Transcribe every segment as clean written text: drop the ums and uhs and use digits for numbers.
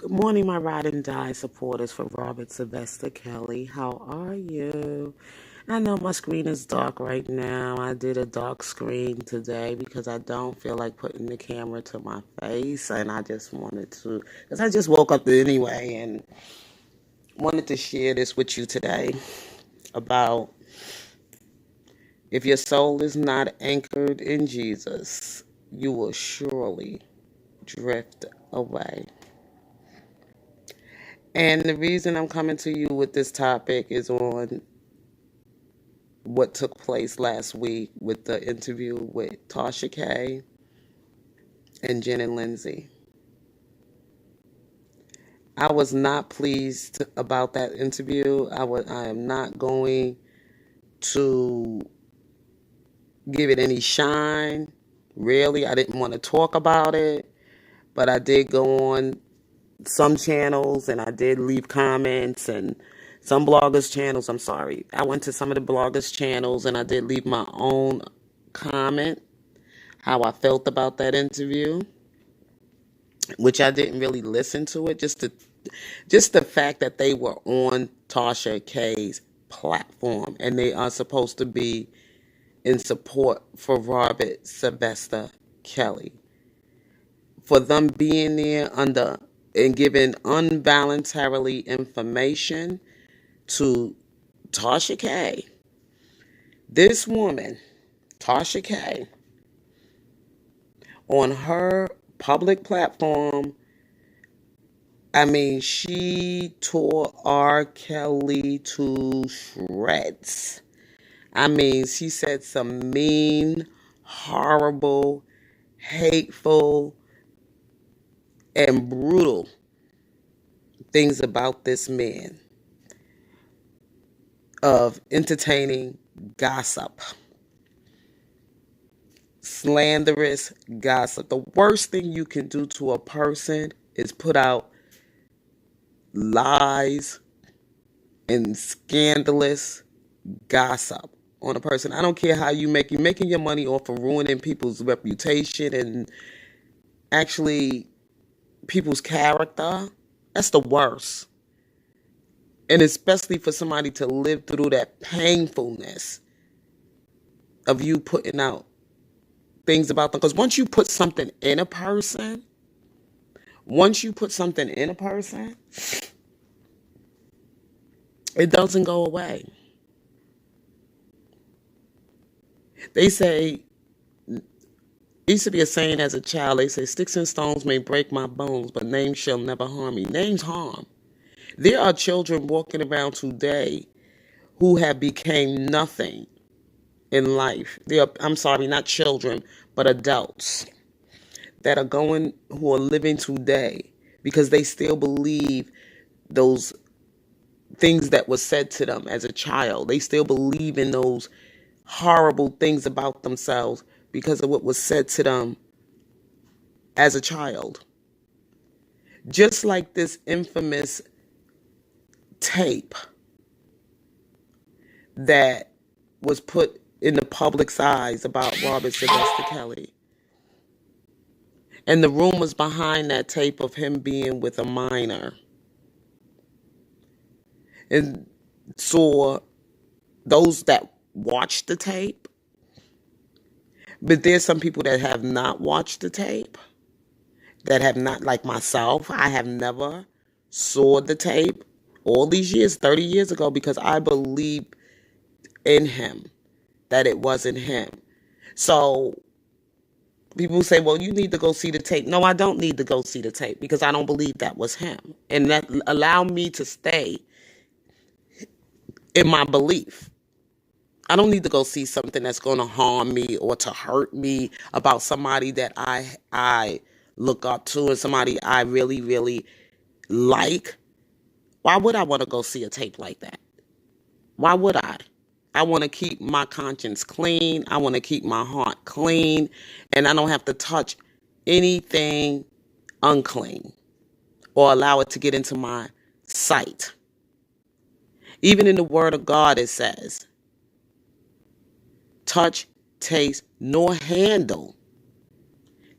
Good morning, my ride and die supporters for Robert Sylvester Kelly. How are you? I know my screen is dark right now. I did a dark screen today because I don't feel like putting the camera to my face, and I just wanted to, because I just woke up anyway and wanted to share this with you today about if your soul is not anchored in Jesus, you will surely drift away. And the reason I'm coming to you with this topic is on what took place last week with the interview with Tasha K and Jen and Lindsay. I was not pleased about that interview. I am not going to give it any shine. Really, I didn't want to talk about it, but I did go on some channels and I did leave comments and some bloggers channels. I'm sorry. I went to some of the bloggers channels and I did leave my own comment how I felt about that interview, which I didn't really listen to it. Just the fact that they were on Tasha K's platform and they are supposed to be in support for Robert Sylvester Kelly. For them being there under and giving involuntarily information to Tasha K. This woman, Tasha K, on her public platform, I mean, she tore R.Kelly to shreds. I mean, she said some mean, horrible, hateful, and brutal things about this man of entertaining gossip, slanderous gossip. The worst thing you can do to a person is put out lies and scandalous gossip on a person. I don't care how you're making your money off of ruining people's reputation and actually people's character. That's the worst. And especially for somebody to live through that painfulness of you putting out things about them. Because once you put something in a person, it doesn't go away. They say, it used to be a saying as a child, they say, sticks and stones may break my bones, but names shall never harm me. Names harm. There are children walking around today who have became nothing in life. I'm sorry, not children, but adults that who are living today because they still believe those things that were said to them as a child. They still believe in those horrible things about themselves because of what was said to them as a child. Just like this infamous tape that was put in the public's eyes about Robert Sylvester Kelly. And the rumors behind that tape of him being with a minor. And saw those that watched the tape. But there's some people that have not watched the tape. That have not, like myself, I have never saw the tape all these years, 30 years ago, because I believe in him, that it wasn't him. So people say, well, you need to go see the tape. No, I don't need to go see the tape because I don't believe that was him. And that allowed me to stay in my belief. I don't need to go see something that's going to harm me or to hurt me about somebody that I look up to and somebody I really, really like. Why would I want to go see a tape like that? Why would I? I want to keep my conscience clean. I want to keep my heart clean. And I don't have to touch anything unclean or allow it to get into my sight. Even in the Word of God, it says, touch, taste, nor handle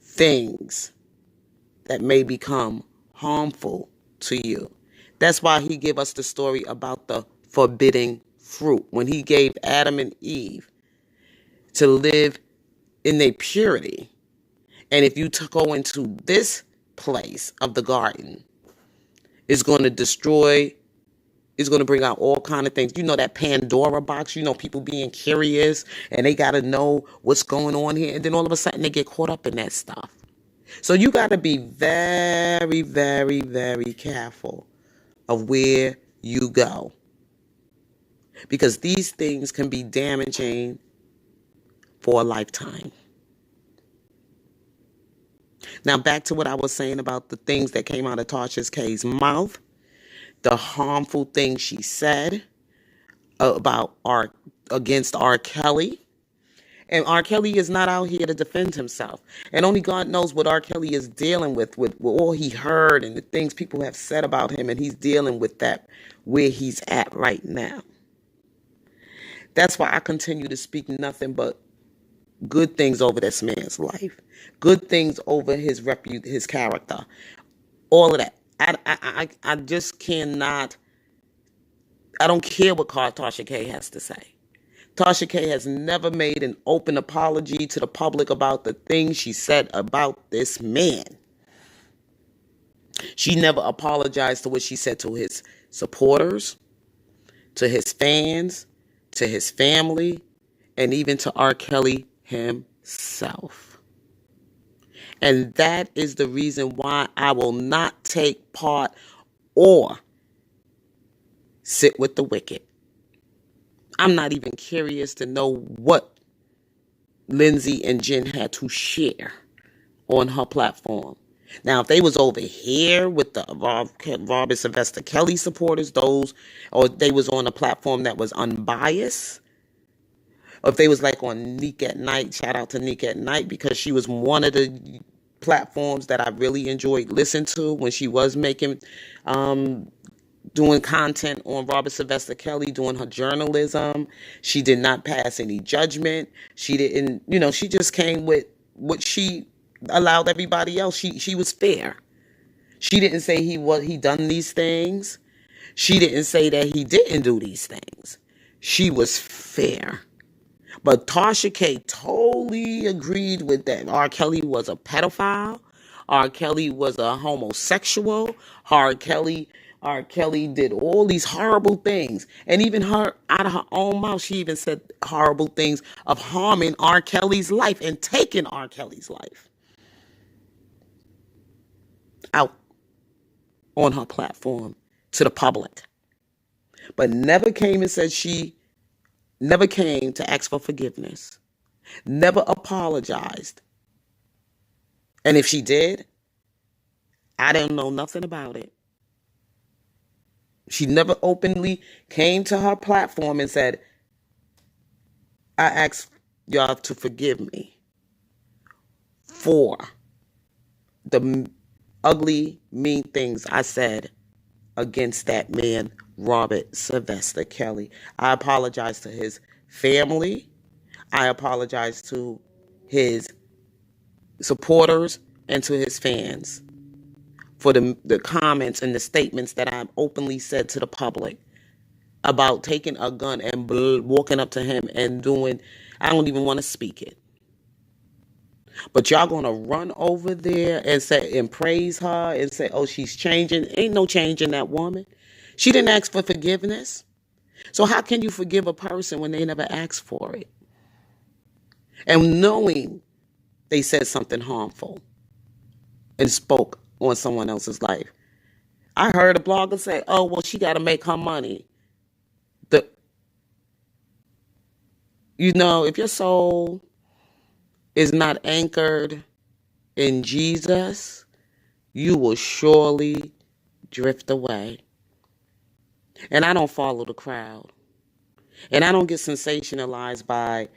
things that may become harmful to you. That's why he gave us the story about the forbidden fruit. When he gave Adam and Eve to live in their purity. And if you go into this place of the garden, it's going to destroy, it's going to bring out all kind of things. You know, that Pandora box, you know, people being curious and they got to know what's going on here. And then all of a sudden they get caught up in that stuff. So you got to be very, very, very careful of where you go. Because these things can be damaging for a lifetime. Now back to what I was saying about the things that came out of Tasha K's mouth. The harmful things she said about against R.Kelly. And R.Kelly is not out here to defend himself. And only God knows what R.Kelly is dealing with all he heard and the things people have said about him. And he's dealing with that where he's at right now. That's why I continue to speak nothing but good things over this man's life. Good things over his character. All of that. I just cannot. I don't care what Tasha K has to say. Tasha K has never made an open apology to the public about the things she said about this man. She never apologized to what she said to his supporters, to his fans, to his family, and even to R. Kelly himself. And that is the reason why I will not take part or sit with the wicked. I'm not even curious to know what Lindsay and Jen had to share on her platform. Now, if they was over here with the Robert Sylvester Kelly supporters, or they was on a platform that was unbiased, or if they was like on Neek at Night, shout out to Neek at Night, because she was one of the platforms that I really enjoyed listening to when she was making, doing content on Robert Sylvester Kelly, doing her journalism. She did not pass any judgment. She didn't, she just came with what she allowed everybody else. She was fair. She didn't say he done these things. She didn't say that he didn't do these things. She was fair. But Tasha K totally agreed with that. R. Kelly was a pedophile. R. Kelly was a homosexual. R. Kelly did all these horrible things. And even her, out of her own mouth, she even said horrible things of harming R. Kelly's life and taking R. Kelly's life out on her platform to the public. But never came and said never came to ask for forgiveness. Never apologized. And if she did, I don't know nothing about it. She never openly came to her platform and said, I ask y'all to forgive me for the ugly, mean things I said against that man, Robert Sylvester Kelly. I apologize to his family. I apologize to his supporters and to his fans for the comments and the statements that I've openly said to the public about taking a gun and walking up to him and doing, I don't even want to speak it. But y'all gonna run over there and say and praise her and say, oh, she's changing. Ain't no change in that woman. She didn't ask for forgiveness. So how can you forgive a person when they never asked for it? And knowing they said something harmful and spoke on someone else's life. I heard a blogger say, oh, well, she got to make her money. If your soul is not anchored in Jesus, you will surely drift away. And I don't follow the crowd. And I don't get sensationalized by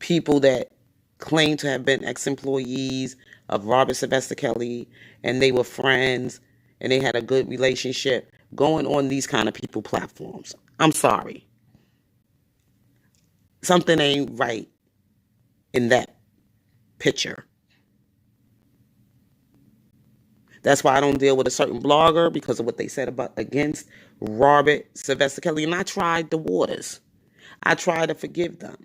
people that claim to have been ex-employees of Robert Sylvester Kelly and they were friends and they had a good relationship going on these kind of people platforms. I'm sorry. Something ain't right in that picture. That's why I don't deal with a certain blogger, because of what they said about against Robert Sylvester Kelly. And I tried the waters. I tried to forgive them.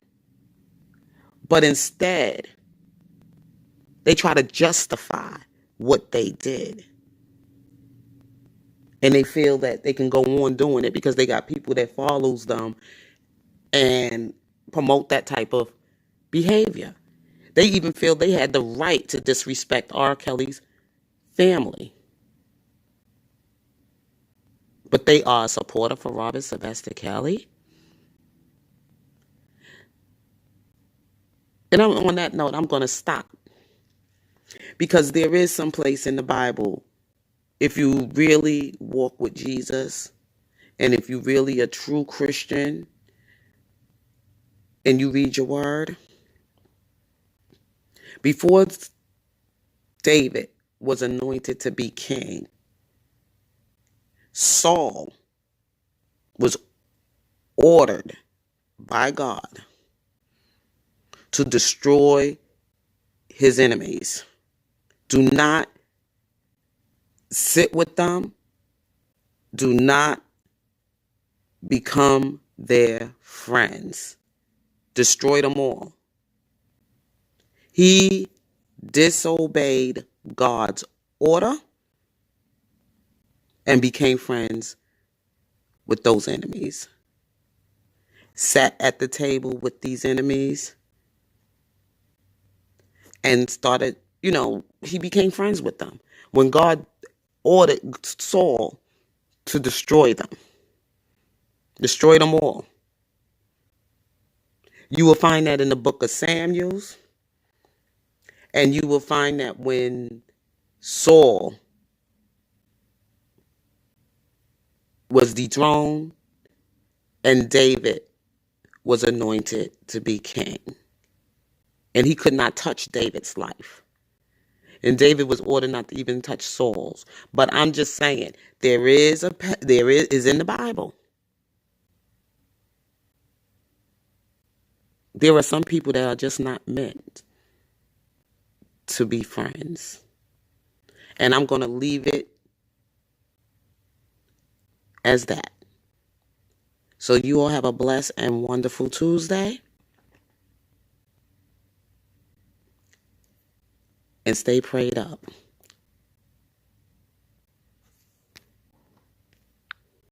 But instead, they try to justify what they did. And they feel that they can go on doing it because they got people that follows them and promote that type of behavior. They even feel they had the right to disrespect R. Kelly's family. But they are a supporter for Robert Sylvester Kelly. And on that note, I'm going to stop. Because there is some place in the Bible, if you really walk with Jesus, and if you really a true Christian, and you read your word, before David was anointed to be king, Saul was ordered by God to destroy his enemies. Do not sit with them. Do not become their friends. Destroy them all. He disobeyed God's order and became friends with those enemies. Sat at the table with these enemies and started, he became friends with them. When God ordered Saul to destroy them all. You will find that in the book of Samuel. And you will find that when Saul was dethroned and David was anointed to be king. And he could not touch David's life. And David was ordered not to even touch Saul's. But I'm just saying, there is in the Bible. There are some people that are just not meant to be friends. And I'm going to leave it as that. So you all have a blessed and wonderful Tuesday. And stay prayed up.